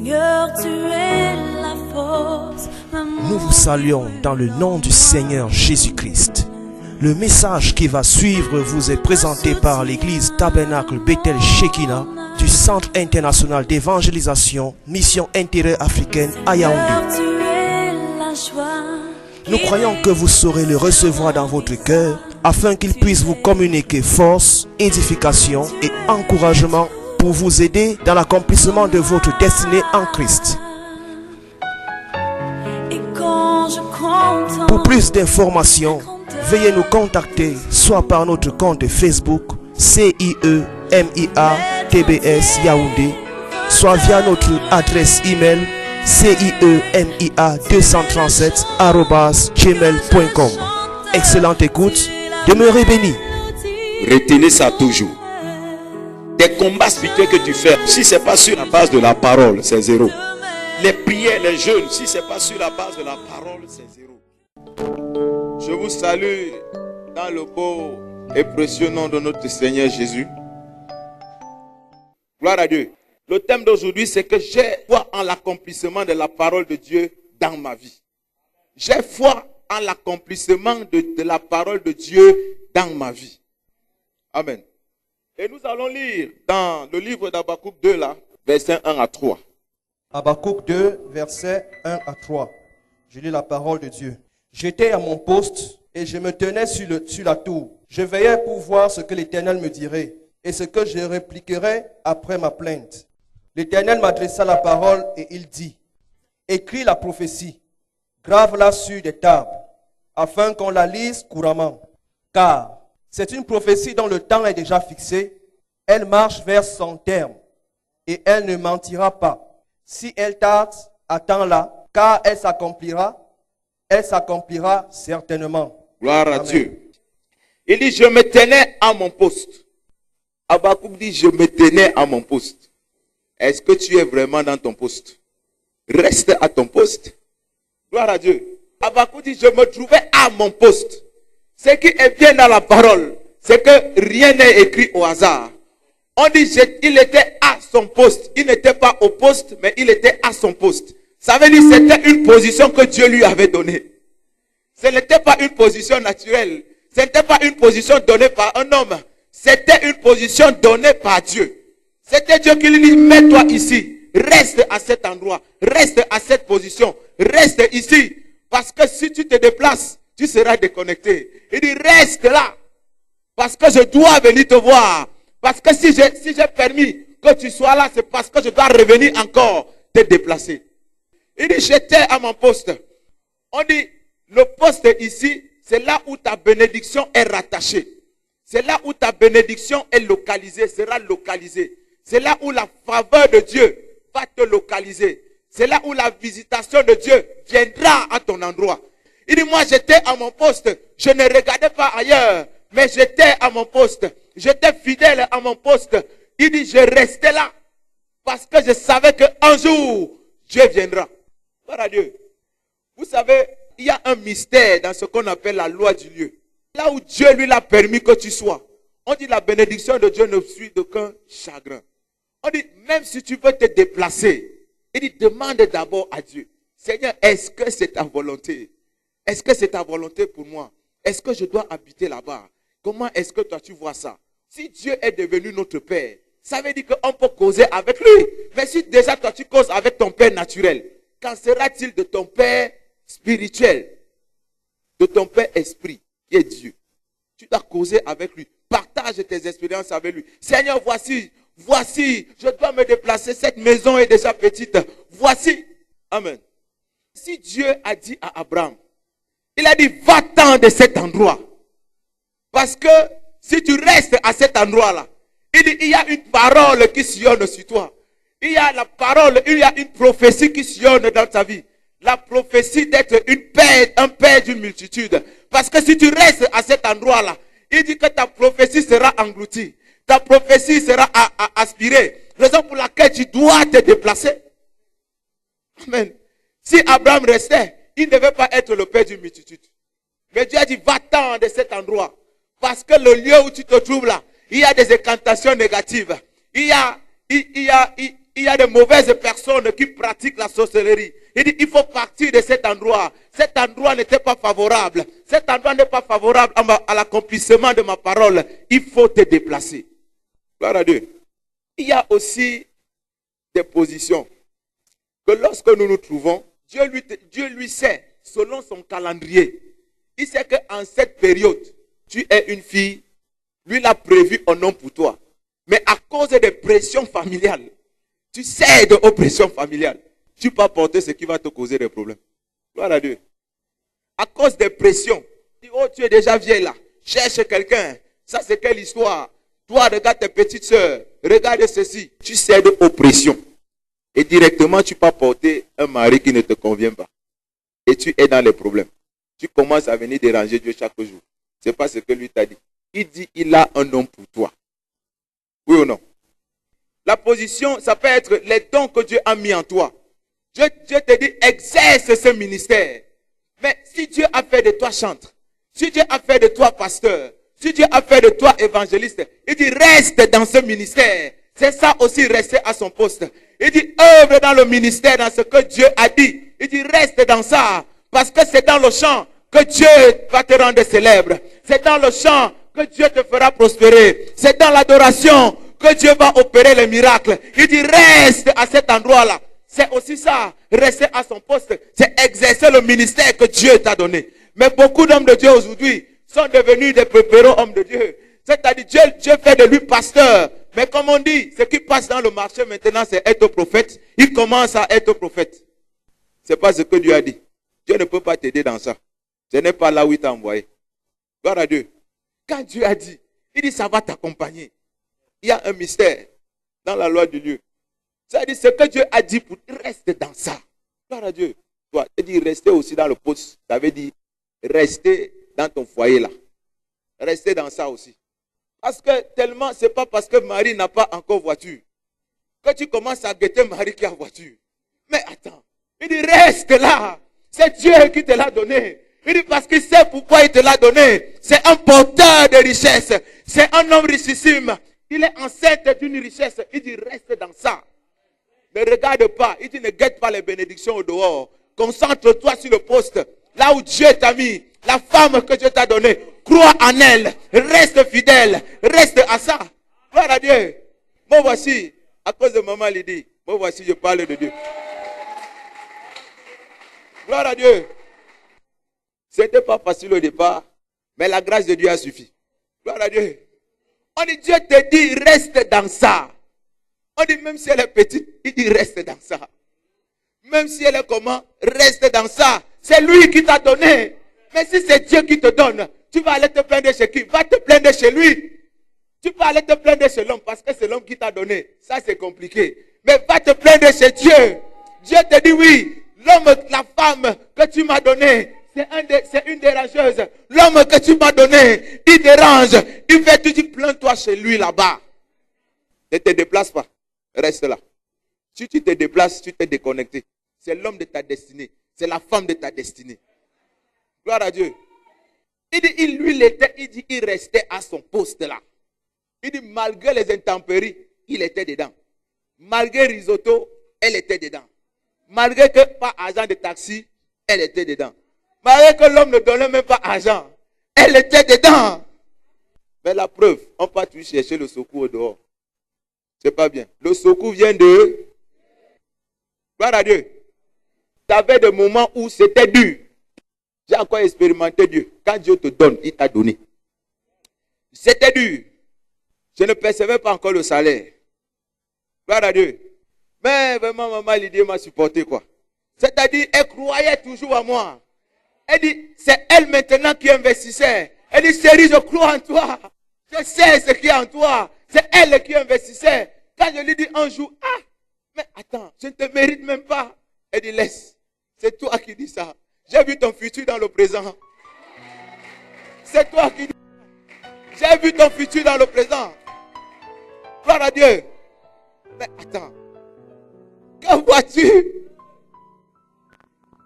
Seigneur, tu es la force. Nous vous saluons dans le nom du Seigneur Jésus-Christ. Le message qui va suivre vous est présenté par l'église Tabernacle Bethel Shekinah du Centre international d'évangélisation Mission intérieure africaine à Yaoundé. Nous croyons que vous saurez le recevoir dans votre cœur afin qu'il puisse vous communiquer force, édification et encouragement pour vous aider dans l'accomplissement de votre destinée en Christ. Pour plus d'informations, veuillez nous contacter soit par notre compte Facebook CIEMIA TBS Yaoundé, soit via notre adresse email ciemia237@gmail.com. Excellente écoute, demeurez bénis. Retenez ça toujours. Des combats spirituels que tu fais, si ce n'est pas sur la base de la parole, c'est zéro. Les prières, les jeûnes, si ce n'est pas sur la base de la parole, c'est zéro. Je vous salue dans le beau et précieux nom de notre Seigneur Jésus. Gloire à Dieu. Le thème d'aujourd'hui, c'est que j'ai foi en l'accomplissement de la parole de Dieu dans ma vie. J'ai foi en l'accomplissement de la parole de Dieu dans ma vie. Amen. Et nous allons lire dans le livre d'Habakkuk 2, là, versets 1 à 3. Habakkuk 2, versets 1 à 3. Je lis la parole de Dieu. J'étais à mon poste et je me tenais sur la tour. Je veillais pour voir ce que l'Éternel me dirait et ce que je répliquerais après ma plainte. L'Éternel m'adressa la parole et il dit, écris la prophétie, grave-la sur des tables, afin qu'on la lise couramment. Car c'est une prophétie dont le temps est déjà fixé, elle marche vers son terme et elle ne mentira pas. Si elle tarde, attends-la, car elle s'accomplira certainement. Gloire à Amen. Dieu. Il dit, je me tenais à mon poste. Habakkuk dit, je me tenais à mon poste. Est-ce que tu es vraiment dans ton poste? Reste à ton poste. Gloire à Dieu. Habakkuk dit, je me trouvais à mon poste. Ce qui est bien dans la parole, c'est que rien n'est écrit au hasard. On dit, il était à son poste. Il n'était pas au poste, mais il était à son poste. Ça veut dire que c'était une position que Dieu lui avait donnée. Ce n'était pas une position naturelle. Ce n'était pas une position donnée par un homme. C'était une position donnée par Dieu. C'était Dieu qui lui dit, mets-toi ici. Reste à cet endroit. Reste à cette position. Reste ici. Parce que si tu te déplaces, tu seras déconnecté. Il dit, reste là. Parce que je dois venir te voir. Parce que si j'ai permis que tu sois là, c'est parce que je dois revenir encore te déplacer. Il dit, j'étais à mon poste. On dit, le poste ici, c'est là où ta bénédiction est rattachée. C'est là où ta bénédiction est localisée, sera localisée. C'est là où la faveur de Dieu va te localiser. C'est là où la visitation de Dieu viendra à ton endroit. Il dit, moi j'étais à mon poste. Je ne regardais pas ailleurs, mais j'étais à mon poste. J'étais fidèle à mon poste. Il dit, je restais là. Parce que je savais qu'un jour, Dieu viendra. Gloire à Dieu. Vous savez, il y a un mystère dans ce qu'on appelle la loi du lieu. Là où Dieu lui l'a permis que tu sois. On dit la bénédiction de Dieu ne suit d'aucun chagrin. On dit, même si tu veux te déplacer, il dit, demande d'abord à Dieu. Seigneur, est-ce que c'est ta volonté? Est-ce que c'est ta volonté pour moi? Est-ce que je dois habiter là-bas? Comment est-ce que toi tu vois ça? Si Dieu est devenu notre Père, ça veut dire qu'on peut causer avec lui. Mais si déjà toi tu causes avec ton Père naturel, qu'en sera-t-il de ton Père spirituel? De ton Père esprit, qui est Dieu. Tu dois causer avec lui. Partage tes expériences avec lui. Seigneur, voici, je dois me déplacer. Cette maison est déjà petite. Voici. Amen. Si Dieu a dit à Abraham, il a dit, va-t'en de cet endroit. Parce que si tu restes à cet endroit-là, il dit, il y a une parole qui sillonne sur toi. Il y a la parole, il y a une prophétie qui sillonne dans ta vie. La prophétie d'être un père d'une multitude. Parce que si tu restes à cet endroit-là, il dit que ta prophétie sera engloutie. Ta prophétie sera aspirée. Raison pour laquelle tu dois te déplacer. Amen. Si Abraham restait, il ne devait pas être le père d'une multitude. Mais Dieu a dit, va-t'en de cet endroit. Parce que le lieu où tu te trouves là, il y a des incantations négatives. Il y a il y a de mauvaises personnes qui pratiquent la sorcellerie. Il dit, il faut partir de cet endroit. Cet endroit n'était pas favorable. Cet endroit n'est pas favorable à l'accomplissement de ma parole. Il faut te déplacer. Gloire à Dieu. Il y a aussi des positions que lorsque nous nous trouvons, Dieu lui sait, selon son calendrier. Il sait qu'en cette période, tu es une fille. Lui l'a prévu un homme pour toi. Mais à cause des pressions familiales, tu cèdes aux pressions familiales. Tu peux apporter ce qui va te causer des problèmes. Gloire à Dieu. À cause des pressions. Oh, tu es déjà vieille là. Cherche quelqu'un. Ça, c'est quelle histoire? Toi, regarde tes petites soeurs. Regarde ceci. Tu cèdes aux pressions. Et directement, tu peux apporter un mari qui ne te convient pas. Et tu es dans les problèmes. Tu commences à venir déranger Dieu chaque jour. Ce n'est pas ce que lui t'a dit. Il dit, il a un homme pour toi. Oui ou non? La position, ça peut être les dons que Dieu a mis en toi. Dieu te dit, exerce ce ministère. Mais si Dieu a fait de toi chantre, si Dieu a fait de toi pasteur, si Dieu a fait de toi évangéliste, il dit, reste dans ce ministère. C'est ça aussi, rester à son poste. Il dit, œuvre dans le ministère, dans ce que Dieu a dit. Il dit, reste dans ça. Parce que c'est dans le champ que Dieu va te rendre célèbre. C'est dans le champ que Dieu te fera prospérer. C'est dans l'adoration que Dieu va opérer les miracles. Il dit, reste à cet endroit-là. C'est aussi ça, rester à son poste. C'est exercer le ministère que Dieu t'a donné. Mais beaucoup d'hommes de Dieu aujourd'hui sont devenus des préférés hommes de Dieu. C'est-à-dire, Dieu fait de lui pasteur. Mais comme on dit, ce qui passe dans le marché maintenant, c'est être prophète. Il commence à être prophète. C'est pas ce que Dieu a dit. Dieu ne peut pas t'aider dans ça. Ce n'est pas là où il t'a envoyé. Gloire à Dieu. Quand Dieu a dit, il dit, ça va t'accompagner. Il y a un mystère dans la loi du lieu. Ça dit, ce que Dieu a dit, pour rester dans ça. Gloire à Dieu. Toi, il dit, rester aussi dans le poste. Ça veut dire, rester dans ton foyer là. Rester dans ça aussi. Parce que tellement, c'est pas parce que Marie n'a pas encore voiture que tu commences à guetter Marie qui a voiture. Mais attends, il dit, reste là. C'est Dieu qui te l'a donné. Il dit, parce qu'il sait pourquoi il te l'a donné. C'est un porteur de richesse. C'est un homme richissime. Il est enceinte d'une richesse. Il dit, reste dans ça. Ne regarde pas. Il dit, ne guette pas les bénédictions au dehors. Concentre-toi sur le poste. Là où Dieu t'a mis. La femme que Dieu t'a donnée. Crois en elle. Reste fidèle. Reste à ça. Gloire à Dieu. Moi voici, à cause de maman Lydie, moi voici, je parle de Dieu. Gloire à Dieu. Ce n'était pas facile au départ, mais la grâce de Dieu a suffi. Gloire à Dieu. On dit, Dieu te dit, reste dans ça. On dit, même si elle est petite, il dit, reste dans ça. Même si elle est comment, reste dans ça. C'est lui qui t'a donné. Mais si c'est Dieu qui te donne, tu vas aller te plaindre chez qui? Va te plaindre chez lui. Tu peux aller te plaindre chez l'homme parce que c'est l'homme qui t'a donné. Ça, c'est compliqué. Mais va te plaindre chez Dieu. Dieu te dit, oui, l'homme, la femme que tu m'as donnée, c'est une dérangeuse. L'homme que tu m'as donné, il dérange. Il fait, tu dis, plains-toi chez lui là-bas. Ne te déplace pas. Reste là. Si tu te déplaces, tu t'es déconnecté. C'est l'homme de ta destinée. C'est la femme de ta destinée. Gloire à Dieu. Il dit, il restait à son poste là. Il dit, malgré les intempéries, il était dedans. Malgré risotto, elle était dedans. Malgré que pas agent de taxi, elle était dedans. Malgré que l'homme ne donnait même pas argent, elle était dedans. Mais la preuve, on peut toujours chercher le secours au dehors. C'est pas bien. Le secours vient de... Gloire à Dieu. Tu avais des moments où c'était dur. J'ai encore expérimenté Dieu. Quand Dieu te donne, il t'a donné. C'était dur. Je ne percevais pas encore le salaire. Gloire à Dieu. Mais vraiment, maman Lydie m'a supporté quoi. C'est-à-dire, elle croyait toujours à moi. Elle dit, c'est elle maintenant qui investissait. Elle dit, chérie, je crois en toi. Je sais ce qu'il y a en toi. C'est elle qui investissait. Quand je lui dis un jour, ah, mais attends, je ne te mérite même pas. Elle dit, laisse. C'est toi qui dis ça. J'ai vu ton futur dans le présent. C'est toi qui dis ça. J'ai vu ton futur dans le présent. Gloire à Dieu. Mais attends. Que vois-tu?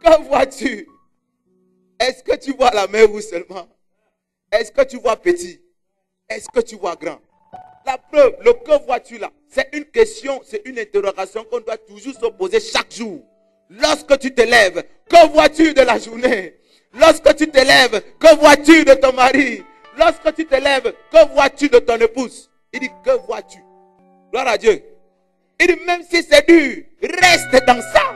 Que vois-tu? Est-ce que tu vois la mer rouge seulement? Est-ce que tu vois petit? Est-ce que tu vois grand? La preuve, le que vois-tu là? C'est une question, c'est une interrogation qu'on doit toujours se poser chaque jour. Lorsque tu te lèves, que vois-tu de la journée? Lorsque tu te lèves, que vois-tu de ton mari? Lorsque tu te lèves, que vois-tu de ton épouse? Il dit, que vois-tu? Gloire à Dieu. Il dit, même si c'est dur, reste dans ça.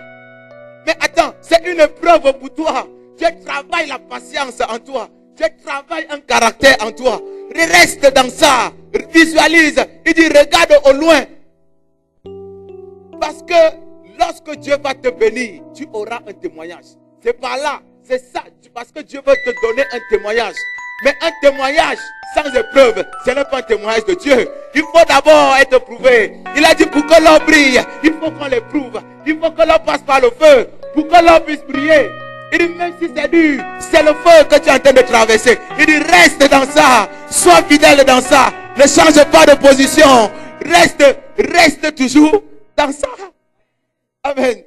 Mais attends, c'est une épreuve pour toi. Dieu travaille la patience en toi. Dieu travaille un caractère en toi. Reste dans ça. Visualise. Il dit, regarde au loin. Parce que lorsque Dieu va te bénir, tu auras un témoignage. C'est par là. C'est ça. Parce que Dieu veut te donner un témoignage. Mais un témoignage sans épreuve, ce n'est pas un témoignage de Dieu. Il faut d'abord être prouvé. Il a dit pour que l'or brille, il faut qu'on l'éprouve. Il faut que l'or passe par le feu pour que l'or puisse briller. Il dit même si c'est dur, c'est le feu que tu es en train de traverser. Il dit reste dans ça, sois fidèle dans ça. Ne change pas de position. Reste toujours dans ça. Amen.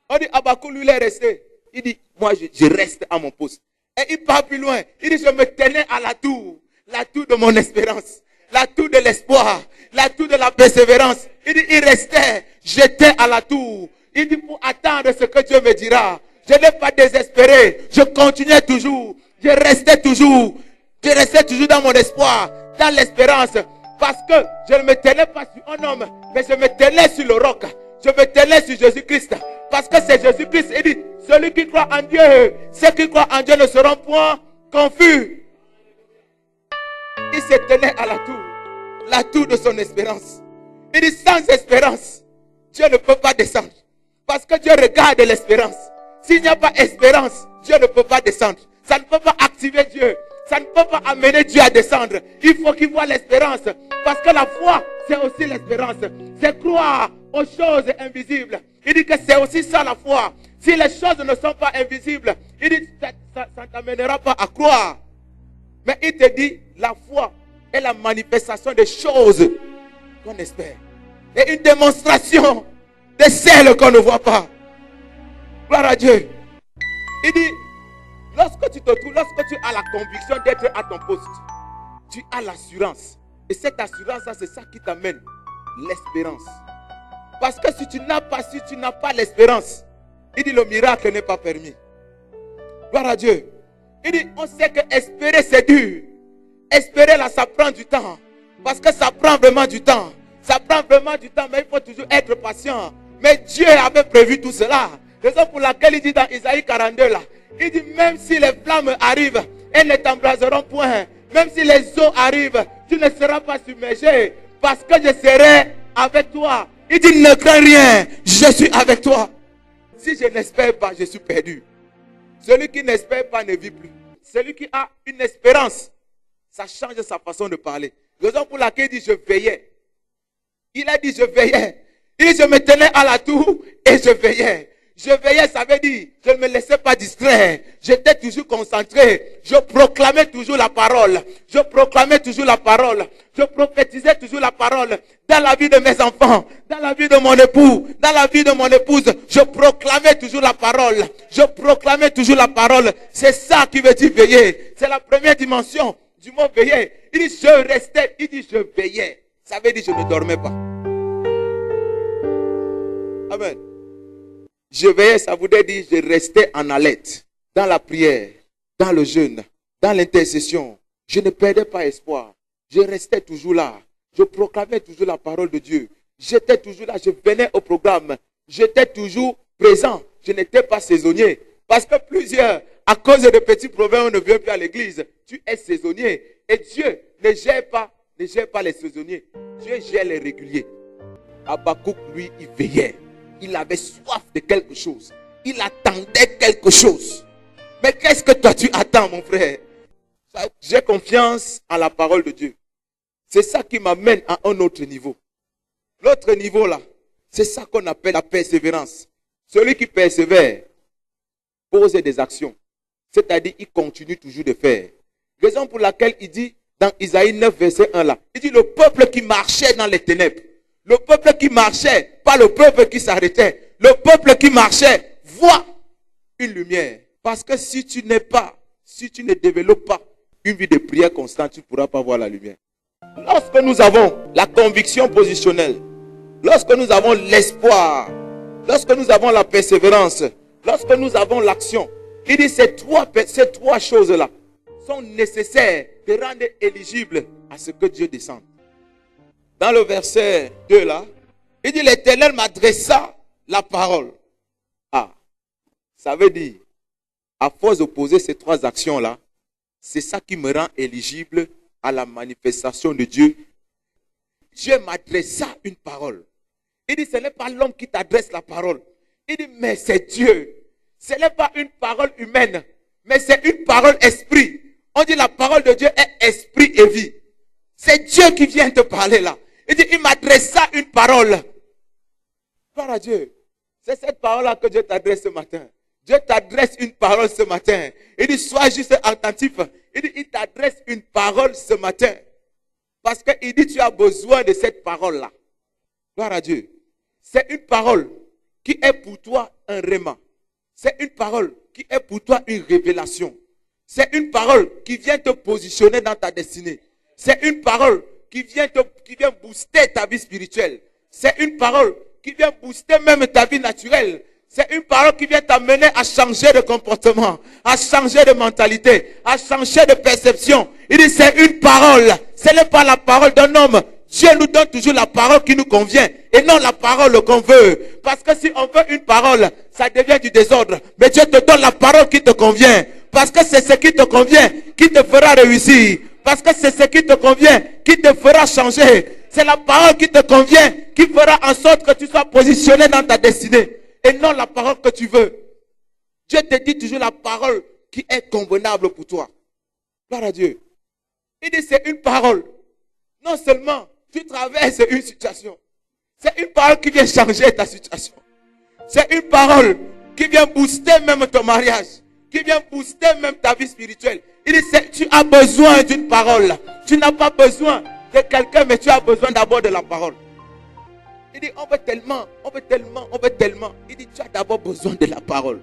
On dit Habakkuk lui il est resté. Il dit moi je reste à mon poste. Et il part plus loin. Il dit, je me tenais à la tour de mon espérance, la tour de l'espoir, la tour de la persévérance. Il dit, il restait, j'étais à la tour. Il dit, pour attendre ce que Dieu me dira. Je n'ai pas désespéré, je continuais toujours, je restais toujours dans mon espoir, dans l'espérance. Parce que je ne me tenais pas sur un homme, mais je me tenais sur le roc. Je me tenais sur Jésus-Christ. Parce que c'est Jésus-Christ. Il dit, celui qui croit en Dieu, ceux qui croient en Dieu ne seront point confus. Il se tenait à la tour de son espérance. Il dit, sans espérance, Dieu ne peut pas descendre. Parce que Dieu regarde l'espérance. S'il n'y a pas espérance, Dieu ne peut pas descendre. Ça ne peut pas activer Dieu. Ça ne peut pas amener Dieu à descendre. Il faut qu'il voie l'espérance. Parce que la foi, c'est aussi l'espérance. C'est croire aux choses invisibles. Il dit que c'est aussi ça la foi. Si les choses ne sont pas invisibles, il dit ça ne t'amènera pas à croire. Mais il te dit, la foi est la manifestation des choses qu'on espère. Et une démonstration de celles qu'on ne voit pas. Gloire à Dieu. Il dit, lorsque tu as la conviction d'être à ton poste, tu as l'assurance. Et cette assurance-là, c'est ça qui t'amène l'espérance. Parce que si tu n'as pas l'espérance, il dit le miracle n'est pas permis. Gloire à Dieu. Il dit, on sait que espérer c'est dur. Espérer là, ça prend du temps. Parce que ça prend vraiment du temps. Ça prend vraiment du temps, mais il faut toujours être patient. Mais Dieu avait prévu tout cela. Raison pour laquelle il dit dans Isaïe 42 là, il dit même si les flammes arrivent, elles ne t'embraseront point. Même si les eaux arrivent, tu ne seras pas submergé. Parce que je serai avec toi. Il dit ne crains rien, je suis avec toi. Si je n'espère pas, je suis perdu. Celui qui n'espère pas ne vit plus. Celui qui a une espérance, ça change sa façon de parler. Raison pour laquelle il dit je veillais. Il a dit je veillais. Il dit je me tenais à la tour et je veillais. Je veillais, ça veut dire, je ne me laissais pas distraire. J'étais toujours concentré. Je proclamais toujours la parole. Je proclamais toujours la parole. Je prophétisais toujours la parole. Dans la vie de mes enfants, dans la vie de mon époux, dans la vie de mon épouse, je proclamais toujours la parole. Je proclamais toujours la parole. C'est ça qui veut dire veiller. C'est la première dimension du mot veiller. Il dit je restais, il dit je veillais. Ça veut dire je ne dormais pas. Amen. Je veillais, ça voudrait dire je restais en alerte, dans la prière, dans le jeûne, dans l'intercession. Je ne perdais pas espoir. Je restais toujours là. Je proclamais toujours la parole de Dieu. J'étais toujours là, je venais au programme. J'étais toujours présent. Je n'étais pas saisonnier. Parce que plusieurs, à cause de petits problèmes, ne viennent plus à l'église. Tu es saisonnier. Et Dieu ne gère pas les saisonniers. Dieu gère les réguliers. Habakkuk, lui, il veillait. Il avait soif de quelque chose. Il attendait quelque chose. Mais qu'est-ce que toi tu attends, mon frère? J'ai confiance en la parole de Dieu. C'est ça qui m'amène à un autre niveau. L'autre niveau là, c'est ça qu'on appelle la persévérance. Celui qui persévère pose des actions. C'est-à-dire, il continue toujours de faire. Raison pour laquelle il dit dans Isaïe 9, verset 1 là, il dit le peuple qui marchait dans les ténèbres. Le peuple qui marchait, pas le peuple qui s'arrêtait. Le peuple qui marchait voit une lumière. Parce que si tu ne développes pas une vie de prière constante, tu ne pourras pas voir la lumière. Lorsque nous avons la conviction positionnelle, lorsque nous avons l'espoir, lorsque nous avons la persévérance, lorsque nous avons l'action, il dit ces trois choses-là sont nécessaires de rendre éligible à ce que Dieu descend. Dans le verset 2 là, il dit l'Éternel m'adressa la parole. Ah, ça veut dire, à force de poser ces trois actions-là, c'est ça qui me rend éligible à la manifestation de Dieu. Dieu m'adressa une parole. Il dit, ce n'est pas l'homme qui t'adresse la parole. Il dit, mais c'est Dieu. Ce n'est pas une parole humaine, mais c'est une parole esprit. On dit la parole de Dieu est esprit et vie. C'est Dieu qui vient te parler là. Il dit, il m'adressa une parole. Gloire à Dieu. C'est cette parole-là que Dieu t'adresse ce matin. Dieu t'adresse une parole ce matin. Il dit, sois juste attentif. Il dit, il t'adresse une parole ce matin. Parce qu'il dit, tu as besoin de cette parole-là. Gloire à Dieu. C'est une parole qui est pour toi un réma. C'est une parole qui est pour toi une révélation. C'est une parole qui vient te positionner dans ta destinée. C'est une parole qui vient booster ta vie spirituelle. C'est une parole qui vient booster même ta vie naturelle. C'est une parole qui vient t'amener à changer de comportement, à changer de mentalité, à changer de perception. Il dit c'est une parole. Ce n'est pas la parole d'un homme. Dieu nous donne toujours la parole qui nous convient et non la parole qu'on veut. Parce que si on veut une parole, ça devient du désordre. Mais Dieu te donne la parole qui te convient. Parce que c'est ce qui te convient qui te fera réussir. Parce que c'est ce qui te convient qui te fera changer. C'est la parole qui te convient qui fera en sorte que tu sois positionné dans ta destinée. Et non la parole que tu veux. Dieu te dit toujours la parole qui est convenable pour toi. Gloire à Dieu. Il dit c'est une parole. Non seulement tu traverses une situation. C'est une parole qui vient changer ta situation. C'est une parole qui vient booster même ton mariage. Qui vient booster même ta vie spirituelle. Il dit tu as besoin d'une parole. Tu n'as pas besoin de quelqu'un, mais tu as besoin d'abord de la parole. Il dit, on veut tellement. Il dit, tu as d'abord besoin de la parole.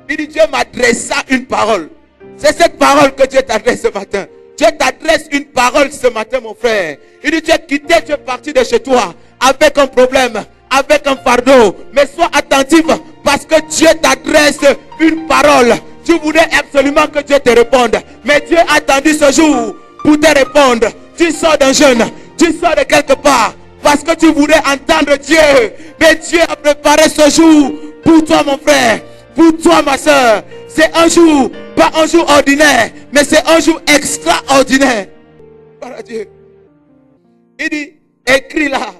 Il dit, Dieu m'adressa une parole. C'est cette parole que Dieu t'adresse ce matin. Dieu t'adresse une parole ce matin, mon frère. Il dit, tu es quitté, tu es parti de chez toi avec un problème, avec un fardeau. Mais sois attentif parce que Dieu t'adresse une parole. Tu voulais absolument que Dieu te réponde. Mais Dieu a attendu ce jour pour te répondre. Tu sors d'un jeûne, tu sors de quelque part. Parce que tu voulais entendre Dieu. Mais Dieu a préparé ce jour pour toi mon frère. Pour toi ma soeur. C'est un jour, pas un jour ordinaire. Mais c'est un jour extraordinaire. Par Dieu. Il dit, écris-la.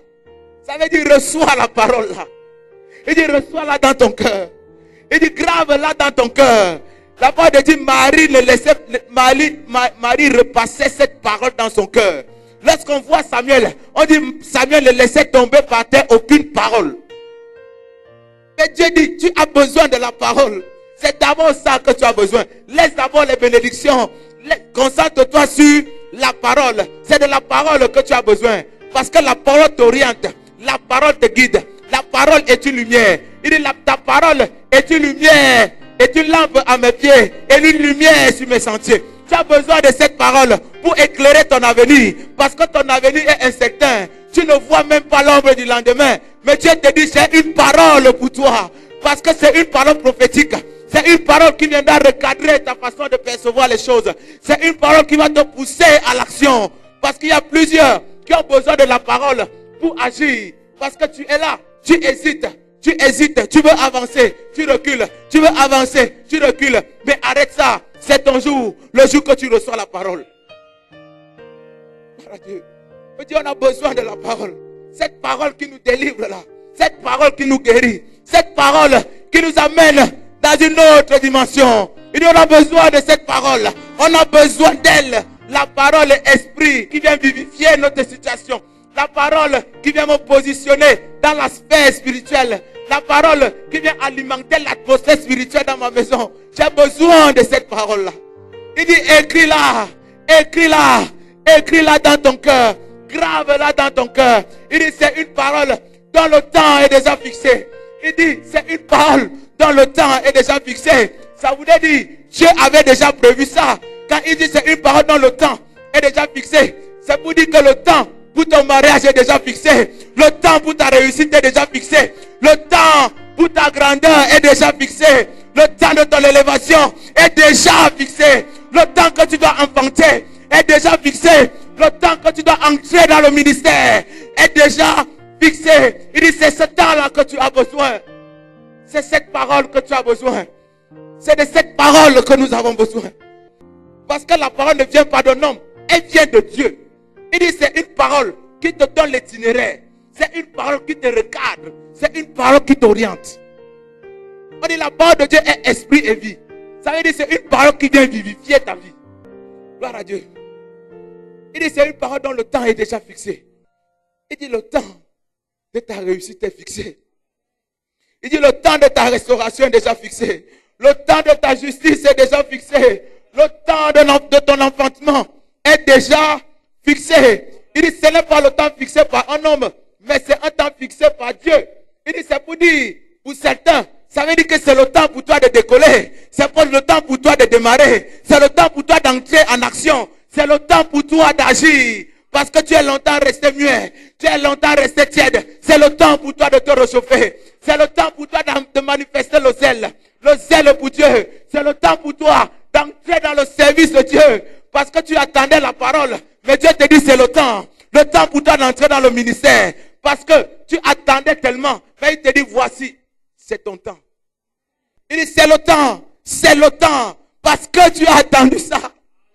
Ça veut dire reçois la parole là. Il dit reçois-la dans ton cœur. Il dit grave-la dans ton cœur. La parole de Dieu, Marie repassait cette parole dans son cœur. Lorsqu'on voit Samuel, on dit Samuel ne laissait tomber par terre aucune parole. Mais Dieu dit, tu as besoin de la parole. C'est d'abord ça que tu as besoin. Laisse d'abord les bénédictions. Concentre-toi sur la parole. C'est de la parole que tu as besoin. Parce que la parole t'oriente. La parole te guide. La parole est une lumière. Il dit, ta parole est une lumière. Est une lampe à mes pieds. Et une lumière sur mes sentiers. Tu as besoin de cette parole pour éclairer ton avenir. Parce que ton avenir est incertain. Tu ne vois même pas l'ombre du lendemain. Mais Dieu te dit, c'est une parole pour toi. Parce que c'est une parole prophétique. C'est une parole qui viendra recadrer ta façon de percevoir les choses. C'est une parole qui va te pousser à l'action. Parce qu'il y a plusieurs qui ont besoin de la parole pour agir. Parce que tu es là, tu hésites, tu veux avancer, tu recules, tu veux avancer, tu recules. Mais arrête ça. C'est ton jour, le jour que tu reçois la parole. Dieu. On a besoin de la parole. Cette parole qui nous délivre là. Cette parole qui nous guérit. Cette parole qui nous amène dans une autre dimension. Et on a besoin de cette parole. On a besoin d'elle. La parole est esprit qui vient vivifier notre situation. La parole qui vient me positionner dans l'aspect spirituel. La parole qui vient alimenter l'atmosphère spirituelle dans ma maison. J'ai besoin de cette parole-là. Il dit, écris-la, écris-la, écris-la dans ton cœur. Grave-la dans ton cœur. Il dit, c'est une parole dont le temps est déjà fixé. Il dit, c'est une parole dont le temps est déjà fixé. Ça voulait dire, Dieu avait déjà prévu ça. Quand il dit, c'est une parole dont le temps est déjà fixé, c'est pour dire que le temps pour ton mariage est déjà fixé. Le temps pour ta réussite est déjà fixé. Le temps pour ta grandeur est déjà fixé. Le temps de ton élévation est déjà fixé. Le temps que tu dois enfanter est déjà fixé. Le temps que tu dois entrer dans le ministère est déjà fixé. Il dit, c'est ce temps-là que tu as besoin. C'est cette parole que tu as besoin. C'est de cette parole que nous avons besoin. Parce que la parole ne vient pas d'un homme. Elle vient de Dieu. Il dit, c'est une parole qui te donne l'itinéraire. C'est une parole qui te recadre. C'est une parole qui t'oriente. On dit, la parole de Dieu est esprit et vie. Ça veut dire, c'est une parole qui vient vivifier ta vie. Gloire à Dieu. Il dit, c'est une parole dont le temps est déjà fixé. Il dit, le temps de ta réussite est fixé. Il dit, le temps de ta restauration est déjà fixé. Le temps de ta justice est déjà fixé. Le temps de ton enfantement est déjà fixé. Il dit, ce n'est pas le temps fixé par un homme, mais c'est un temps fixé par Dieu. Il dit, c'est pour dire, pour certains, ça veut dire que c'est le temps pour toi de décoller. C'est pas le temps pour toi de démarrer. C'est le temps pour toi d'entrer en action. C'est le temps pour toi d'agir. Parce que tu es longtemps resté muet. Tu es longtemps resté tiède. C'est le temps pour toi de te réchauffer. C'est le temps pour toi de manifester le zèle. Le zèle pour Dieu. C'est le temps pour toi d'entrer dans le service de Dieu. Parce que tu attendais la parole. Mais Dieu te dit, c'est le temps. Le temps pour toi d'entrer dans le ministère. Parce que tu attendais tellement. Mais il te dit, voici, c'est ton temps. Il dit, c'est le temps. C'est le temps. Parce que tu as attendu ça.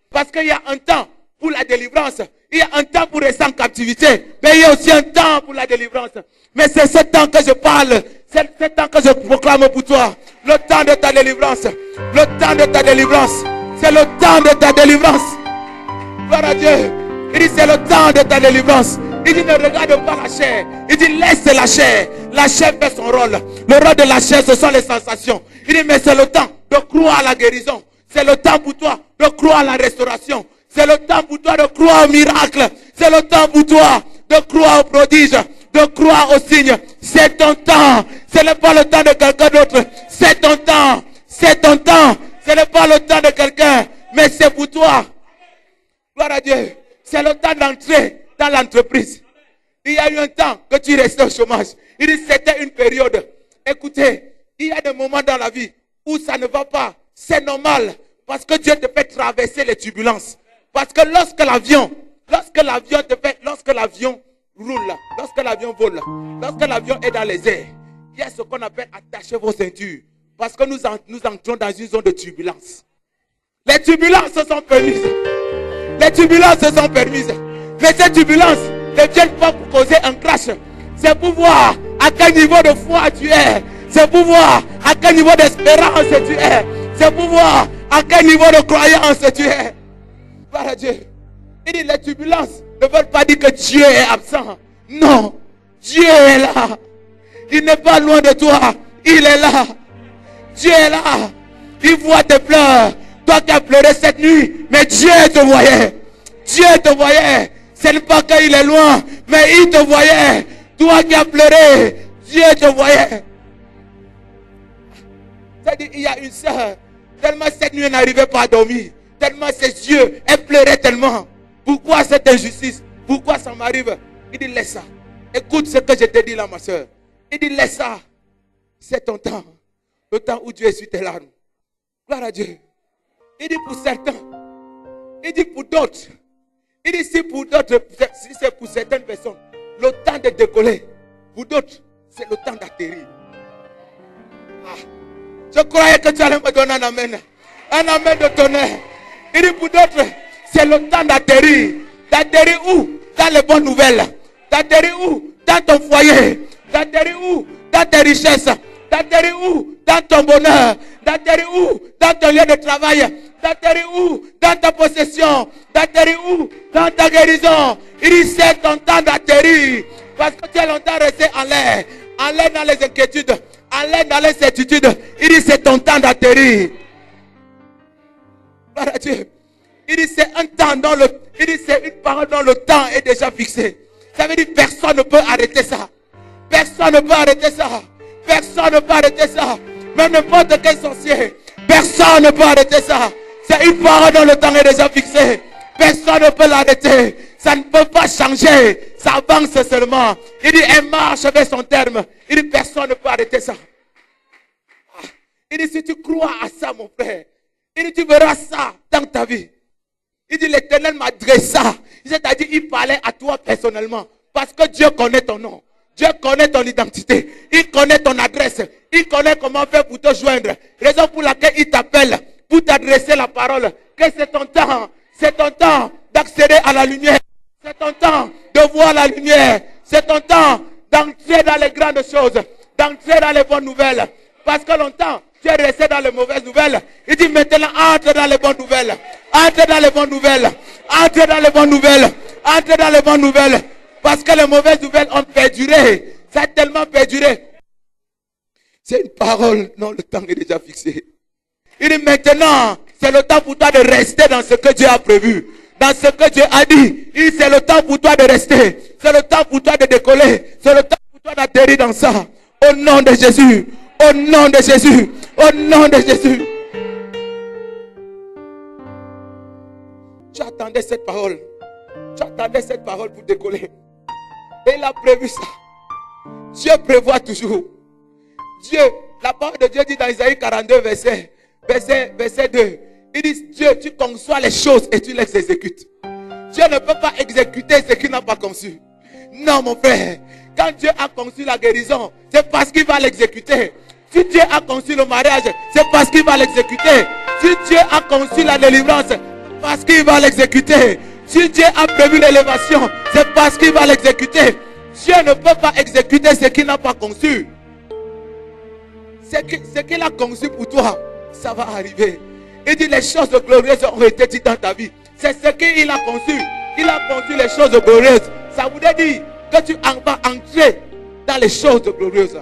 Parce qu'il y a un temps pour la délivrance. Il y a un temps pour rester en captivité. Mais il y a aussi un temps pour la délivrance. Mais c'est ce temps que je parle. C'est ce temps que je proclame pour toi. Le temps de ta délivrance. Le temps de ta délivrance. C'est le temps de ta délivrance. Gloire à Dieu. Il dit, c'est le temps de ta délivrance. Il dit, ne regarde pas la chair. Il dit, laisse la chair. La chair fait son rôle. Le rôle de la chair, ce sont les sensations. Il dit, mais c'est le temps de croire à la guérison. C'est le temps pour toi de croire à la restauration. C'est le temps pour toi de croire au miracle. C'est le temps pour toi de croire au prodige, de croire au signe. C'est ton temps. Ce n'est pas le temps de quelqu'un d'autre. C'est ton temps. C'est ton temps. Ce n'est pas le temps de quelqu'un, mais c'est pour toi. Gloire à Dieu. C'est le temps d'entrer dans l'entreprise. Il y a eu un temps que tu restais au chômage. Il dit, c'était une période. Écoutez, il y a des moments dans la vie où ça ne va pas. C'est normal. Parce que Dieu te fait traverser les turbulences. Parce que lorsque l'avion roule, lorsque l'avion vole, lorsque l'avion est dans les airs, il y a ce qu'on appelle attacher vos ceintures. Parce que nous entrons dans une zone de turbulence. Les turbulences sont permises. Les turbulences sont permises. Mais ces turbulences ne viennent pas pour causer un crash. C'est pour voir à quel niveau de foi tu es. C'est pour voir à quel niveau d'espérance tu es. C'est pour voir à quel niveau de croyance tu es. Gloire à Dieu. Il dit, les turbulences ne veulent pas dire que Dieu est absent. Non. Dieu est là. Il n'est pas loin de toi. Il est là. Dieu est là. Il voit tes pleurs. Toi qui as pleuré cette nuit. Mais Dieu te voyait. Dieu te voyait. Ce n'est pas qu'il est loin. Mais il te voyait. Toi qui as pleuré. Dieu te voyait. C'est-à-dire, il y a une sœur. Tellement cette nuit elle n'arrivait pas à dormir. Tellement ses yeux, elle pleurait tellement. Pourquoi cette injustice? Pourquoi ça m'arrive? Il dit, laisse ça. Écoute ce que je te dis là, ma soeur. Il dit, laisse ça. C'est ton temps. Le temps où Dieu essuie tes larmes. Gloire à Dieu. Il dit pour certains. Il dit pour d'autres. Il dit si pour d'autres, si c'est pour certaines personnes, le temps de décoller. Pour d'autres, c'est le temps d'atterrir. Ah. Je croyais que tu allais me donner un amen. Un amen de tonnerre. Il dit pour d'autres, c'est le temps d'atterrir. D'atterrir où? Dans les bonnes nouvelles. D'atterrir où? Dans ton foyer. D'atterrir où? Dans tes richesses. D'atterrir où? Dans ton bonheur. D'atterrir où? Dans ton lieu de travail. D'atterrir où? Dans ta possession. D'atterrir où? Dans ta guérison. Il dit c'est ton temps d'atterrir. Parce que tu es longtemps resté en l'air. En l'air dans les inquiétudes. En l'air dans les certitudes. Il dit c'est ton temps d'atterrir. Gloire à Dieu. Il dit c'est un temps dans le... Il dit c'est une parole dont le temps est déjà fixé. Ça veut dire personne ne peut arrêter ça. Personne ne peut arrêter ça. Personne ne peut arrêter ça. Même n'importe quel sorcier. Personne ne peut arrêter ça. C'est une parole dont le temps est déjà fixé. Personne ne peut l'arrêter. Ça ne peut pas changer. Ça avance seulement. Il dit, elle marche vers son terme. Il dit, personne ne peut arrêter ça. Il dit, si tu crois à ça, mon frère, il dit, tu verras ça dans ta vie. Il dit, l'Éternel m'a dressé ça. C'est-à-dire, il parlait à toi personnellement. Parce que Dieu connaît ton nom. Dieu connaît ton identité. Il connaît ton adresse. Il connaît comment faire pour te joindre. Raison pour laquelle il t'appelle. Pour t'adresser la parole. Que c'est ton temps. C'est ton temps d'accéder à la lumière. C'est ton temps de voir la lumière. C'est ton temps d'entrer dans les grandes choses. D'entrer dans les bonnes nouvelles. Parce que longtemps, tu es resté dans les mauvaises nouvelles. Il dit maintenant, entre dans les bonnes nouvelles. Entre dans les bonnes nouvelles. Entre dans les bonnes nouvelles. Entre dans les bonnes nouvelles. Parce que les mauvaises nouvelles ont perduré. Ça a tellement perduré. C'est une parole. Non, le temps est déjà fixé. Il dit maintenant, c'est le temps pour toi de rester dans ce que Dieu a prévu. Dans ce que Dieu a dit. Il dit c'est le temps pour toi de rester. C'est le temps pour toi de décoller. C'est le temps pour toi d'atterrir dans ça. Au nom de Jésus. Au nom de Jésus. Au nom de Jésus. Tu attendais cette parole. Tu attendais cette parole pour décoller. Et il a prévu ça. Dieu prévoit toujours. Dieu, la parole de Dieu dit dans Isaïe 42, verset 2. Il dit, Dieu, tu conçois les choses et tu les exécutes. Dieu ne peut pas exécuter ce qu'il n'a pas conçu. Non, mon frère. Quand Dieu a conçu la guérison, c'est parce qu'il va l'exécuter. Si Dieu a conçu le mariage, c'est parce qu'il va l'exécuter. Si Dieu a conçu la délivrance, c'est parce qu'il va l'exécuter. Si Dieu a prévu l'élévation, c'est parce qu'il va l'exécuter. Dieu ne peut pas exécuter ce qu'il n'a pas conçu. Ce qu'il a conçu pour toi, ça va arriver. Il dit les choses glorieuses ont été dites dans ta vie. C'est ce qu'il a conçu. Il a conçu les choses glorieuses. Ça voudrait dire que tu vas entrer dans les choses glorieuses.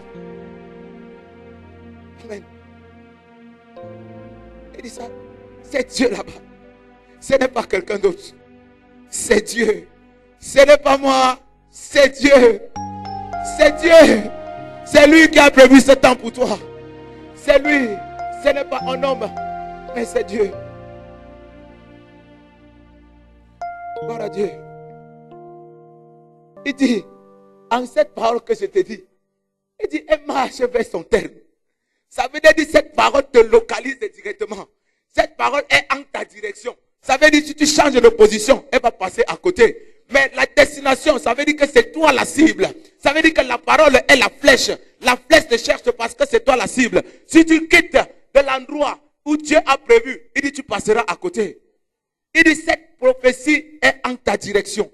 Amen. Il dit ça. C'est Dieu là-bas. Ce n'est pas quelqu'un d'autre. C'est Dieu. Ce n'est pas moi. C'est Dieu. C'est Dieu. C'est lui qui a prévu ce temps pour toi. C'est lui. Ce n'est pas un homme. Mais c'est Dieu. Gloire à Dieu. Il dit, en cette parole que je te dis, il dit, elle marche vers son terme. Ça veut dire que cette parole te localise directement. Cette parole est en ta direction. Ça veut dire que si tu changes de position, elle va passer à côté. Mais la destination, ça veut dire que c'est toi la cible. Ça veut dire que la parole est la flèche. La flèche te cherche parce que c'est toi la cible. Si tu quittes de l'endroit où Dieu a prévu, il dit tu passeras à côté. Il dit cette prophétie est en ta direction.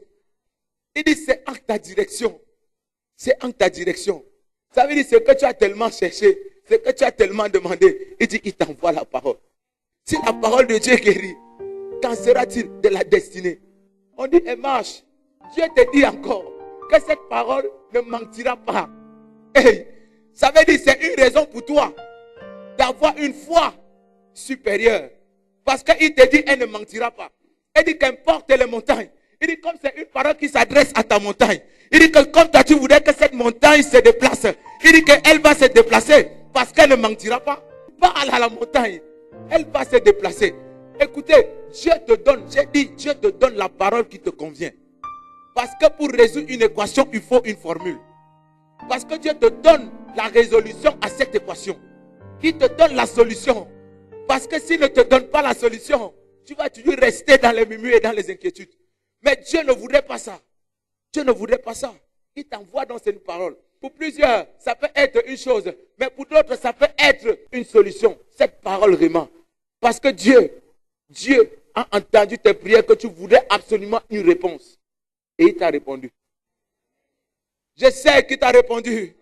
Il dit c'est en ta direction. C'est en ta direction. Ça veut dire ce que tu as tellement cherché, ce que tu as tellement demandé. Il dit il t'envoie la parole. Si la parole de Dieu guérit, qu'en sera-t-il de la destinée? On dit elle marche. Dieu te dit encore que cette parole ne mentira pas. Hey, ça veut dire c'est une raison pour toi d'avoir une foi supérieure. Parce qu'il te dit elle ne mentira pas. Il dit qu'importe les montagnes. Il dit comme c'est une parole qui s'adresse à ta montagne. Il dit que comme toi tu voudrais que cette montagne se déplace. Il dit qu'elle va se déplacer parce qu'elle ne mentira pas. Parle à la montagne. Elle va se déplacer. Écoutez, Dieu te donne, j'ai dit, Dieu te donne la parole qui te convient. Parce que pour résoudre une équation, il faut une formule. Parce que Dieu te donne la résolution à cette équation. Il te donne la solution. Parce que s'il ne te donne pas la solution, tu vas toujours rester dans les murmures et dans les inquiétudes. Mais Dieu ne voudrait pas ça. Dieu ne voudrait pas ça. Il t'envoie dans cette parole. Pour plusieurs, ça peut être une chose. Mais pour d'autres, ça peut être une solution. Cette parole vraiment. Parce que Dieu a entendu tes prières que tu voudrais absolument une réponse. Et il t'a répondu. Je sais qu'il t'a répondu.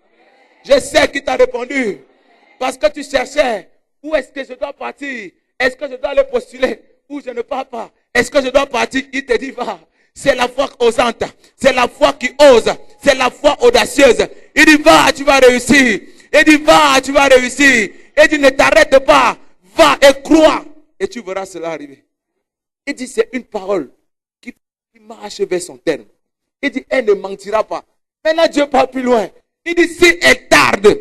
Je sais qu'il t'a répondu. Parce que tu cherchais. Où est-ce que je dois partir? Est-ce que je dois aller postuler? Ou je ne pars pas? Est-ce que je dois partir? Il te dit va. C'est la foi osante. C'est la foi qui ose. C'est la foi audacieuse. Il dit va, tu vas réussir. Il dit va, tu vas réussir. Il dit ne t'arrête pas. Va et crois. Et tu verras cela arriver. Il dit c'est une parole qui marche vers son terme. Il dit elle ne mentira pas. Maintenant Dieu part plus loin. Il dit si elle tarde.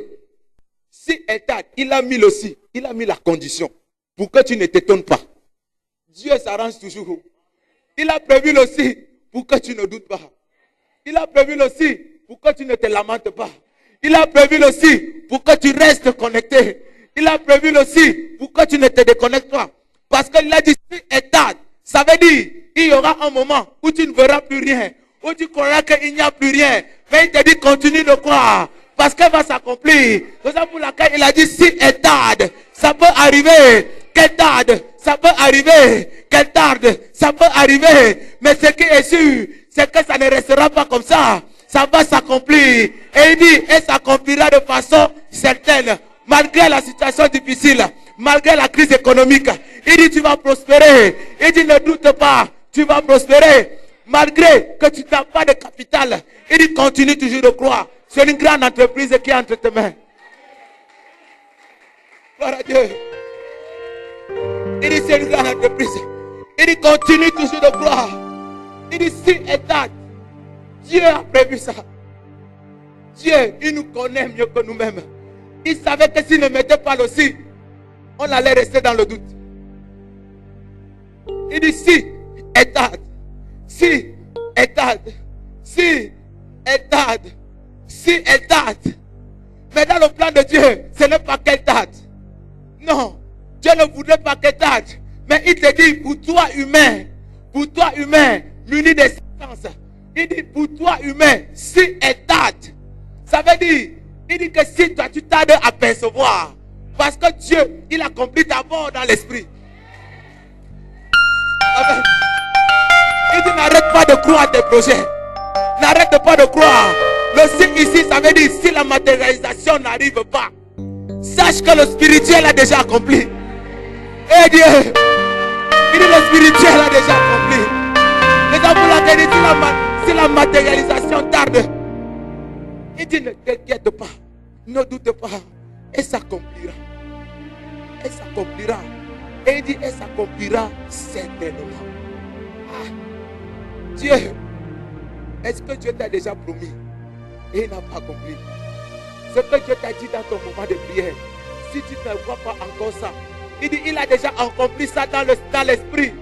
Si elle tarde, il a mis aussi. Il a mis la condition pour que tu ne t'étonnes pas. Dieu s'arrange toujours. Il a prévu aussi pour que tu ne doutes pas. Il a prévu aussi pour que tu ne te lamentes pas. Il a prévu aussi pour que tu restes connecté. Il a prévu aussi pour que tu ne te déconnectes pas. Parce qu'il a dit, si et tard, ça veut dire, il y aura un moment où tu ne verras plus rien. Où tu croiras qu'il n'y a plus rien. Mais il te dit, continue de croire. Parce qu'elle va s'accomplir. C'est ça pour laquelle il a dit, si et tard, ça peut arriver. Qu'elle tarde, ça peut arriver. Qu'elle tarde, ça peut arriver. Mais ce qui est sûr, c'est que ça ne restera pas comme ça. Ça va s'accomplir. Et il dit, et s'accomplira de façon certaine. Malgré la situation difficile, malgré la crise économique. Il dit, tu vas prospérer. Il dit, ne doute pas, tu vas prospérer. Malgré que tu n'as pas de capital. Il dit, continue toujours de croire. C'est une grande entreprise qui est entre tes mains. Gloire à Dieu. Il dit, c'est une grande entreprise. Il dit, continue toujours de croire. Il dit, si et tard, Dieu a prévu ça. Dieu, il nous connaît mieux que nous-mêmes. Il savait que s'il ne mettait pas le si, on allait rester dans le doute. Il dit, si et tard, si et tard, si et tard, si et tard. Mais dans le plan de Dieu, ce n'est pas qu'elle tarde. Non, Dieu ne voudrait pas qu'elle tarde. Mais il te dit, pour toi humain, muni de sens. Il dit, pour toi humain, si et tarde. Ça veut dire, il dit que si toi tu tardes à percevoir, parce que Dieu, il accomplit d'abord dans l'esprit. Amen. Il dit, n'arrête pas de croire à tes projets. N'arrête pas de croire. Le si ici, ça veut dire, si la matérialisation n'arrive pas, sache que le spirituel a déjà accompli. Eh Dieu, il dit, le spirituel a déjà accompli. Les amours l'ont dit, si la matérialisation tarde, il dit, ne t'inquiète pas, ne doute pas, elle s'accomplira. Elle s'accomplira. Et il dit, elle s'accomplira certainement. Ah, Dieu, est-ce que Dieu t'a déjà promis et il n'a pas accompli? Ce que Dieu t'a dit dans ton moment de prière, si tu ne vois pas encore ça, il dit, il a déjà accompli ça dans l'esprit.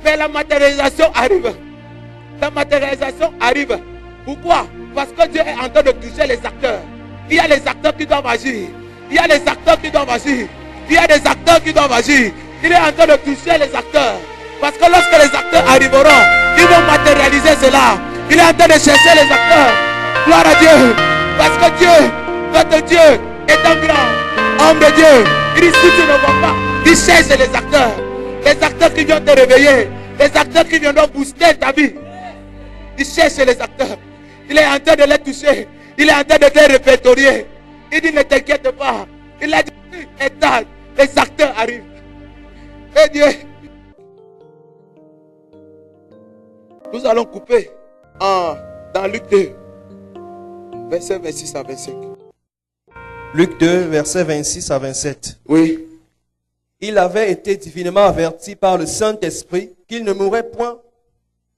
Mais la matérialisation arrive. La matérialisation arrive. Pourquoi? Parce que Dieu est en train de toucher les acteurs. Il y a les acteurs qui doivent agir. Il y a les acteurs qui doivent agir. Il y a des acteurs qui doivent agir. Il est en train de toucher les acteurs. Parce que lorsque les acteurs arriveront, ils vont matérialiser cela. Il est en train de chercher les acteurs. Gloire à Dieu. Parce que Dieu, notre Dieu, est un grand homme de Dieu. Il dit, si tu ne vois pas, il cherche les acteurs. Les acteurs qui viennent te réveiller. Les acteurs qui viendront booster ta vie. Il cherche les acteurs. Il est en train de les toucher. Il est en train de les répertorier. Il dit, ne t'inquiète pas. Il a dit, et tard, les acteurs arrivent. Et Dieu. Nous allons couper dans Luc 2, verset 26 à 25. Luc 2, verset 26 à 27. Oui. Il avait été divinement averti par le Saint-Esprit qu'il ne mourrait point.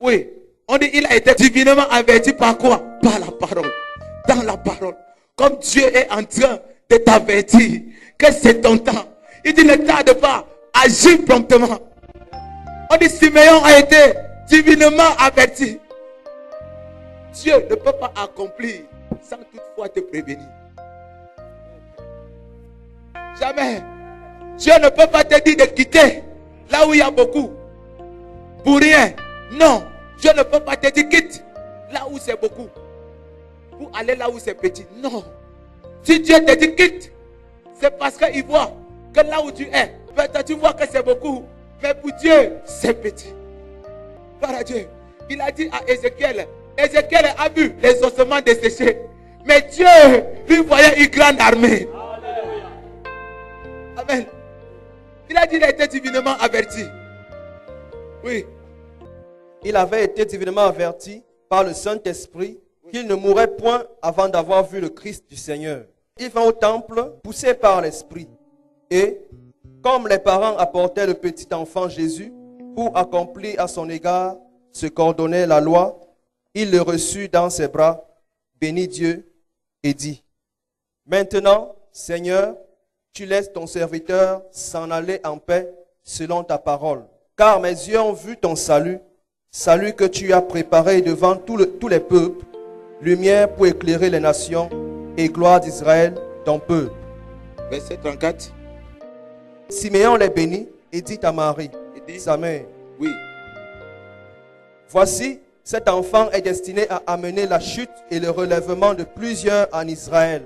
Oui. On dit, il a été divinement averti par quoi? Par la parole. Dans la parole. Comme Dieu est en train de t'avertir que c'est ton temps. Il dit, ne tarde pas. Agis promptement. On dit, Siméon a été divinement averti. Dieu ne peut pas accomplir sans toutefois te prévenir. Jamais. Dieu ne peut pas te dire de quitter là où il y a beaucoup. Pour rien. Non. Dieu ne peut pas te dire quitte là où c'est beaucoup. Pour aller là où c'est petit. Non. Si Dieu te dit quitte, c'est parce qu'il voit que là où tu es, peut-être tu vois que c'est beaucoup. Mais pour Dieu, c'est petit. Par Dieu. Il a dit à Ézéchiel. Ézéchiel a vu les ossements desséchés. Mais Dieu lui voyait une grande armée. Amen. Il a dit qu'il a été divinement averti. Oui. Il avait été divinement averti par le Saint-Esprit qu'il ne mourrait point avant d'avoir vu le Christ du Seigneur. Il vint au temple, poussé par l'Esprit. Et, comme les parents apportaient le petit enfant Jésus pour accomplir à son égard ce qu'ordonnait la loi, il le reçut dans ses bras, bénit Dieu et dit, « Maintenant, Seigneur, tu laisses ton serviteur s'en aller en paix selon ta parole. Car mes yeux ont vu ton salut, Salut que tu as préparé devant tous les peuples, lumière pour éclairer les nations et gloire d'Israël, ton peuple. Verset 34. Siméon les bénit et dit à Marie, sa mère, Oui. voici, cet enfant est destiné à amener la chute et le relèvement de plusieurs en Israël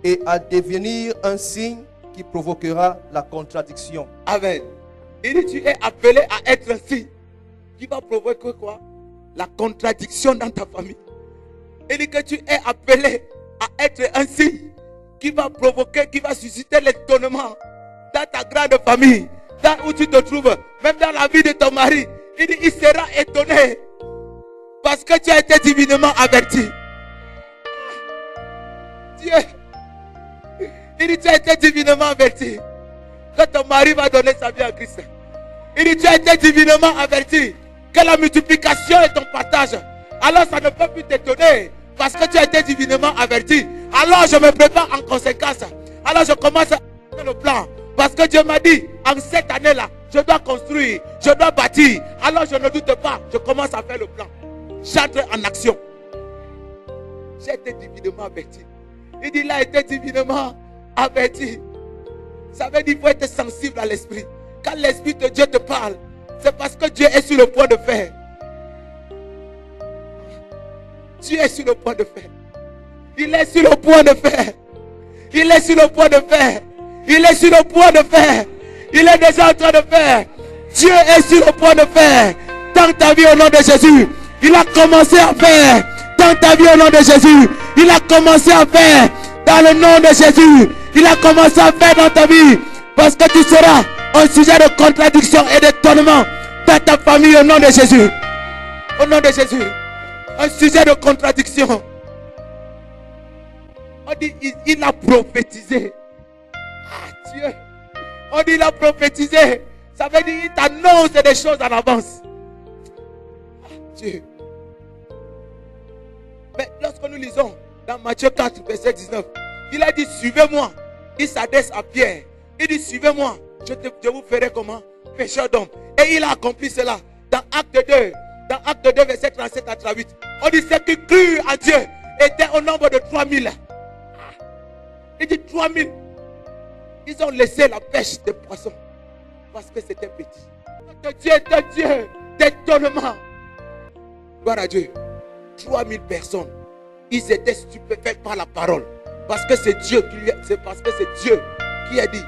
et à devenir un signe qui provoquera la contradiction. Amen. Il dit, tu es appelé à être un signe qui va provoquer quoi? La contradiction dans ta famille. Il dit que tu es appelé à être un signe qui va provoquer, qui va susciter l'étonnement dans ta grande famille, là où tu te trouves, même dans la vie de ton mari. Il dit, il sera étonné parce que tu as été divinement averti. Dieu, il dit, tu as été divinement averti que ton mari va donner sa vie à Christ. Il dit, tu as été divinement averti que la multiplication est ton partage. Alors ça ne peut plus t'étonner parce que tu as été divinement averti. Alors je me prépare en conséquence. Alors je commence à faire le plan. Parce que Dieu m'a dit, en cette année-là, je dois construire, je dois bâtir. Alors je ne doute pas, je commence à faire le plan. J'entre en action. J'ai été divinement averti. Il dit, il a été divinement averti. Ça veut dire qu'il faut être sensible à l'esprit. Quand l'esprit de Dieu te parle, c'est parce que Dieu est sur le point de faire. Dieu est sur le point de faire. Il est sur le point de faire. Il est sur le point de faire. Il est sur le point de faire. Il est déjà en train de faire. Dieu est sur le point de faire. Dans ta vie au nom de Jésus. Il a commencé à faire. Dans ta vie au nom de Jésus. Il a commencé à faire. Dans le nom de Jésus. Il a commencé à faire dans ta vie. Parce que tu seras un sujet de contradiction et d'étonnement dans ta famille au nom de Jésus. Au nom de Jésus. Un sujet de contradiction. On dit, il a prophétisé. Ah Dieu. On dit, il a prophétisé. Ça veut dire, il t'annonce des choses en avance. Ah Dieu. Mais lorsque nous lisons dans Matthieu 4, verset 19, il a dit, suivez-moi. Il s'adresse à Pierre. Il dit, suivez-moi. Je vous ferai comment? Pécheur d'homme. Et il a accompli cela dans Acte 2. Dans Acte 2, verset 37 à 38. On dit, ceux qui crurent en Dieu étaient au nombre de 3000. Il dit 3000. Ils ont laissé la pêche des poissons parce que c'était petit. Notre Dieu est un Dieu d'étonnement. Gloire à Dieu. 3000 personnes. Ils étaient stupéfaits par la parole. Parce que c'est Dieu qui a dit.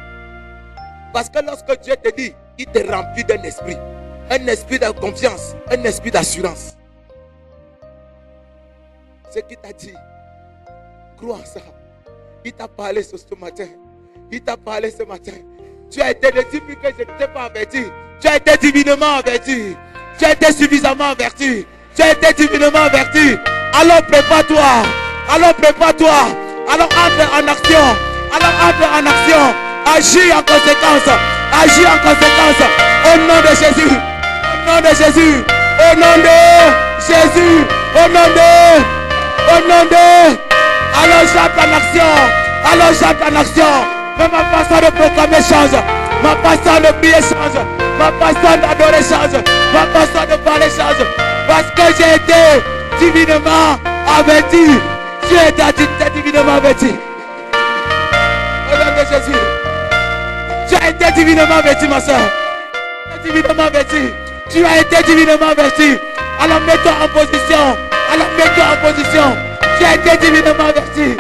Parce que lorsque Dieu te dit, il te remplit d'un esprit. Un esprit de confiance. Un esprit d'assurance. Ce qu'il t'a dit, crois en ça. Il t'a parlé ce matin. Il t'a parlé ce matin. Tu as été depuis que je ne t'ai pas averti. Tu as été divinement averti. Tu as été suffisamment averti. Tu as été divinement averti. Alors prépare-toi. Alors prépare-toi. Alors entre en action. Alors entre en action. Agis en conséquence. Agis en conséquence. Au nom de Jésus. Au nom de Jésus. Au nom de Jésus. Au nom de. Au nom de. Alors j'entre en action. Alors j'entre en action. Mais ma façon de proclamer change. Ma façon de prier change. Ma façon d'adorer change. Ma façon de parler change. Parce que j'ai été divinement averti. Tu as été divinement averti. Au nom de Jésus. Tu as été divinement averti, ma soeur. Tu as été divinement averti. Tu as été divinement averti. Alors mets-toi en position. Alors mets-toi en position. Tu as été divinement averti.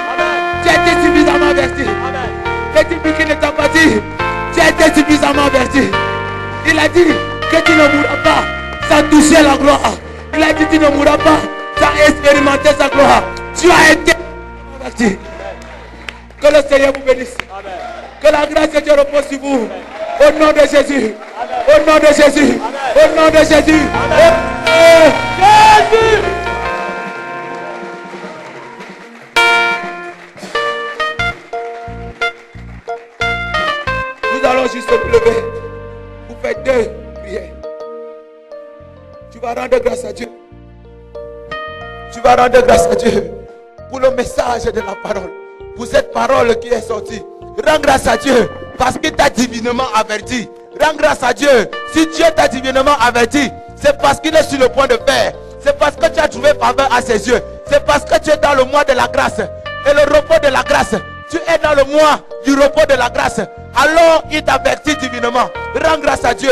Tu as été suffisamment averti. Les types qui ne t'ont pas dit, tu as été suffisamment averti. Il a dit que tu ne mourras pas sans toucher la gloire. Il a dit que tu ne mourras pas sans expérimenter sa gloire. Tu as été averti. Que le Seigneur vous bénisse. Que la grâce de Dieu repose sur vous. Au nom de Jésus. Au nom de Jésus. Au nom de Jésus. Jésus. Nous allons juste nous lever. Vous faites 2 prières. Tu vas rendre grâce à Dieu. Tu vas rendre grâce à Dieu pour le message de la parole. Pour cette parole qui est sortie. Rends grâce à Dieu parce qu'il t'a divinement averti. Rends grâce à Dieu. Si Dieu t'a divinement averti, C'est parce qu'il est sur le point de faire. C'est parce que tu as trouvé faveur à ses yeux. C'est parce que tu es dans le mois de la grâce. Et le repos de la grâce. Tu es dans le mois du repos de la grâce. Alors il t'avertit divinement. Rends grâce à Dieu.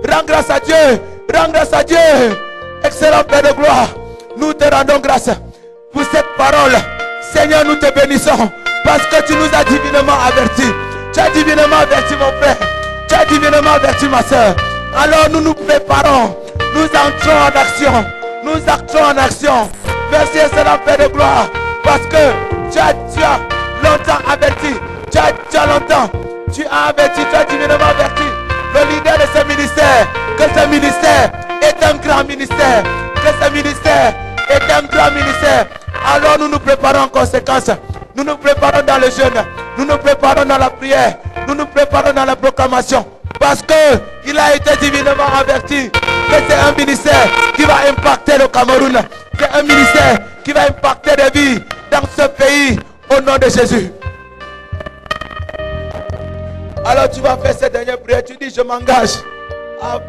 Rends grâce à Dieu. Rends grâce à Dieu. Excellent Père de gloire. Nous te rendons grâce pour cette parole. Seigneur, nous te bénissons. Parce que tu nous as divinement avertis. Tu as divinement averti mon frère. Tu as divinement averti ma soeur. Alors nous nous préparons. Nous entrons en action. Nous entrons en action. Merci excellent Père de gloire. Parce que tu as longtemps averti. Tu as longtemps. Tu as averti. Tu as divinement averti le leader de ce ministère. Que ce ministère est un grand ministère. Que ce ministère est un grand ministère. Alors nous nous préparons en conséquence. Nous nous préparons dans le jeûne. Nous nous préparons dans la prière. Nous nous préparons dans la proclamation. Parce que il a été divinement averti que c'est un ministère qui va impacter le Cameroun. C'est un ministère qui va impacter des vies dans ce pays au nom de Jésus. Alors tu vas faire cette dernière prière. Tu dis je m'engage à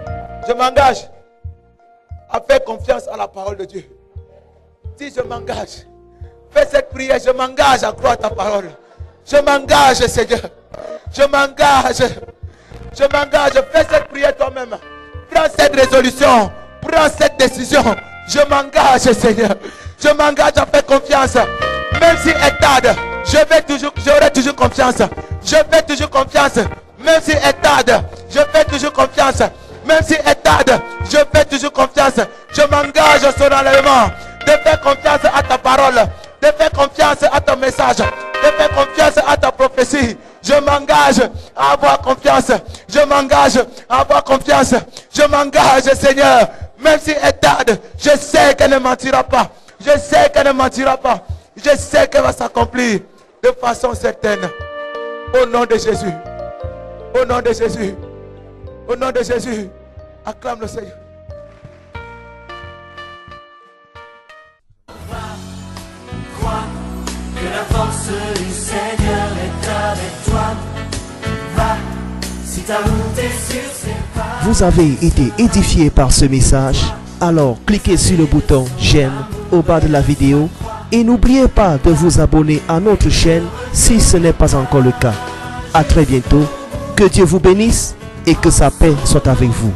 faire confiance à la parole de Dieu. Dis je m'engage. Fais cette prière. Je m'engage à croire ta parole. Je m'engage, Seigneur. Je m'engage. Je m'engage. Fais cette prière toi-même. Prends cette résolution. Prends cette décision. Je m'engage, Seigneur. Je m'engage à faire confiance. Même si elle tarde, j'aurai toujours confiance. Je fais toujours confiance. Même si elle tarde, je fais toujours confiance. Même si elle tarde, je fais toujours confiance. Je m'engage au son enlèvement. De faire confiance à ta parole. De faire confiance à ton message. De faire confiance à ta prophétie. Je m'engage à avoir confiance. Je m'engage à avoir confiance. Je m'engage, Seigneur. Même si elle tarde, je sais qu'elle ne mentira pas. Je sais qu'elle ne mentira pas. Je sais qu'elle va s'accomplir de façon certaine. Au nom de Jésus. Au nom de Jésus. Au nom de Jésus. Acclame le Seigneur. Que la force du Seigneur est avec toi. Va, si ta route est sur ses pas. Vous avez été édifié par ce message? Alors cliquez sur le bouton j'aime au bas de la vidéo et n'oubliez pas de vous abonner à notre chaîne si ce n'est pas encore le cas. À très bientôt. Que Dieu vous bénisse et que sa paix soit avec vous.